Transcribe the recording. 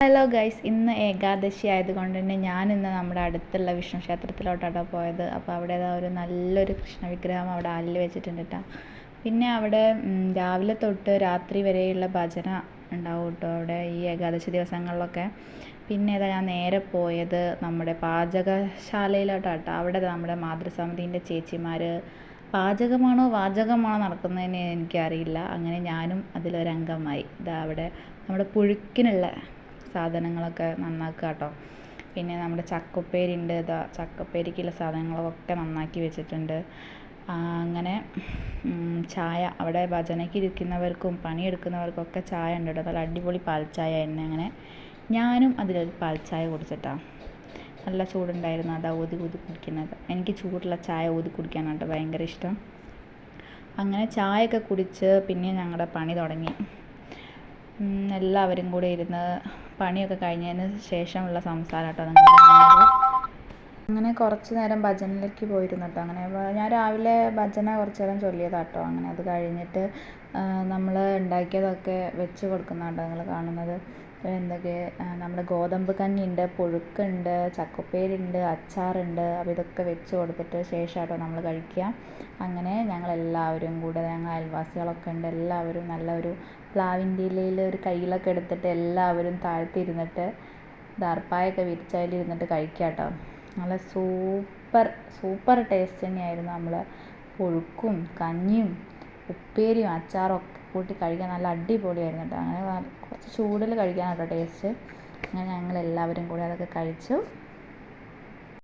Hello guys, ഇന്ന് ഏകാദശി ആയതുകൊണ്ട് തന്നെ ഞാനിന്ന് നമ്മുടെ അടുത്തുള്ള വിഷ്ണു ക്ഷേത്രത്തിലോട്ടാണ് പോയത്. അപ്പോൾ അവിടെ ഒരു നല്ലൊരു കൃഷ്ണ വിഗ്രഹം അവിടെ ആലിൽ വെച്ചിട്ടുണ്ട് കേട്ടോ. പിന്നെ അവിടെ രാവിലെ തൊട്ട് രാത്രി വരെയുള്ള ഭജന ഉണ്ടാവും കേട്ടോ അവിടെ ഈ ഏകാദശി ദിവസങ്ങളിലൊക്കെ. പിന്നെ ഞാൻ നേരെ പോയത് നമ്മുടെ പാചകശാലയിലോട്ടാട്ടോ. അവിടെ നമ്മുടെ മാതൃസമിതിൻ്റെ ചേച്ചിമാർ പാചകമാണോ വാചകമാണോ നടക്കുന്നതെന്ന് എനിക്കറിയില്ല. അങ്ങനെ ഞാനും അതിലൊരംഗമായി. അവിടെ നമ്മുടെ പുഴുക്കിനുള്ള സാധനങ്ങളൊക്കെ നന്നാക്കുക കേട്ടോ. പിന്നെ നമ്മുടെ ചക്കുപ്പേരി ഉണ്ട്, ചക്കുപ്പേരിക്കുള്ള സാധനങ്ങളൊക്കെ നന്നാക്കി വെച്ചിട്ടുണ്ട്. അങ്ങനെ ചായ അവിടെ ഭജനയ്ക്ക് ഇരിക്കുന്നവർക്കും പണിയെടുക്കുന്നവർക്കൊക്കെ ചായ ഉണ്ട് കേട്ടോ. നല്ല അടിപൊളി പാൽച്ചായ ആയിരുന്നു. അങ്ങനെ ഞാനും അതിലൊരു പാൽച്ചായ കുടിച്ചിട്ടാണ്. നല്ല ചൂടുണ്ടായിരുന്നു, അതാ ഊതി കുടിക്കുന്നത്. എനിക്ക് ചൂടുള്ള ചായ ഊതി കുടിക്കാനാണ് കേട്ടോ ഭയങ്കര ഇഷ്ടം. അങ്ങനെ ചായയൊക്കെ കുടിച്ച് പിന്നെ ഞങ്ങളുടെ പണി തുടങ്ങി. എല്ലാവരും കൂടെ ഇരുന്ന് പണിയൊക്കെ കഴിഞ്ഞതിന് ശേഷമുള്ള സംസാരം കേട്ടോ നിങ്ങൾ. അങ്ങനെ കുറച്ച് നേരം ഭജനയിലേക്ക് പോയിരുന്നു കേട്ടോ. അങ്ങനെ ഞാൻ രാവിലെ ഭജന കുറച്ച് നേരം ചൊല്ലിയതാട്ടോ. അങ്ങനെ അത് കഴിഞ്ഞിട്ട് നമ്മൾ ഉണ്ടാക്കിയതൊക്കെ വെച്ച് കൊടുക്കുന്നതാട്ടോ നിങ്ങൾ കാണുന്നത്. എന്തൊക്കെ നമ്മുടെ ഗോതമ്പ് കഞ്ഞിയുണ്ട്, പുഴുക്കുണ്ട്, ചക്കുപ്പേരിയുണ്ട്, അച്ചാറുണ്ട്. അപ്പോൾ ഇതൊക്കെ വെച്ച് കൊടുത്തിട്ട് ശേഷമാട്ടോ നമ്മൾ കഴിക്കുക. അങ്ങനെ ഞങ്ങളെല്ലാവരും കൂടെ, ഞങ്ങൾ അയൽവാസികളൊക്കെ ഉണ്ട്, എല്ലാവരും നല്ലൊരു പ്ലാവിൻ്റെ ഇലയിൽ ഒരു കയ്യിലൊക്കെ എടുത്തിട്ട് എല്ലാവരും താഴ്ത്തിയിരുന്നിട്ട് ദർപ്പായൊക്കെ വിരിച്ചതിലിരുന്നിട്ട് കഴിക്കുക കേട്ടോ. നല്ല സൂപ്പർ ടേസ്റ്റ് തന്നെയായിരുന്നു. നമ്മൾ പുഴുക്കും കഞ്ഞിയും ഉപ്പേരിയും അച്ചാറും ഒക്കെ കൂട്ടി കഴിക്കാൻ നല്ല അടിപൊളിയായിരുന്നു കേട്ടോ. അങ്ങനെ കുറച്ച് ചൂടിൽ കഴിക്കാനാട്ടോ ടേസ്റ്റ്. അങ്ങനെ ഞങ്ങളെല്ലാവരും കൂടി അതൊക്കെ കഴിച്ചു.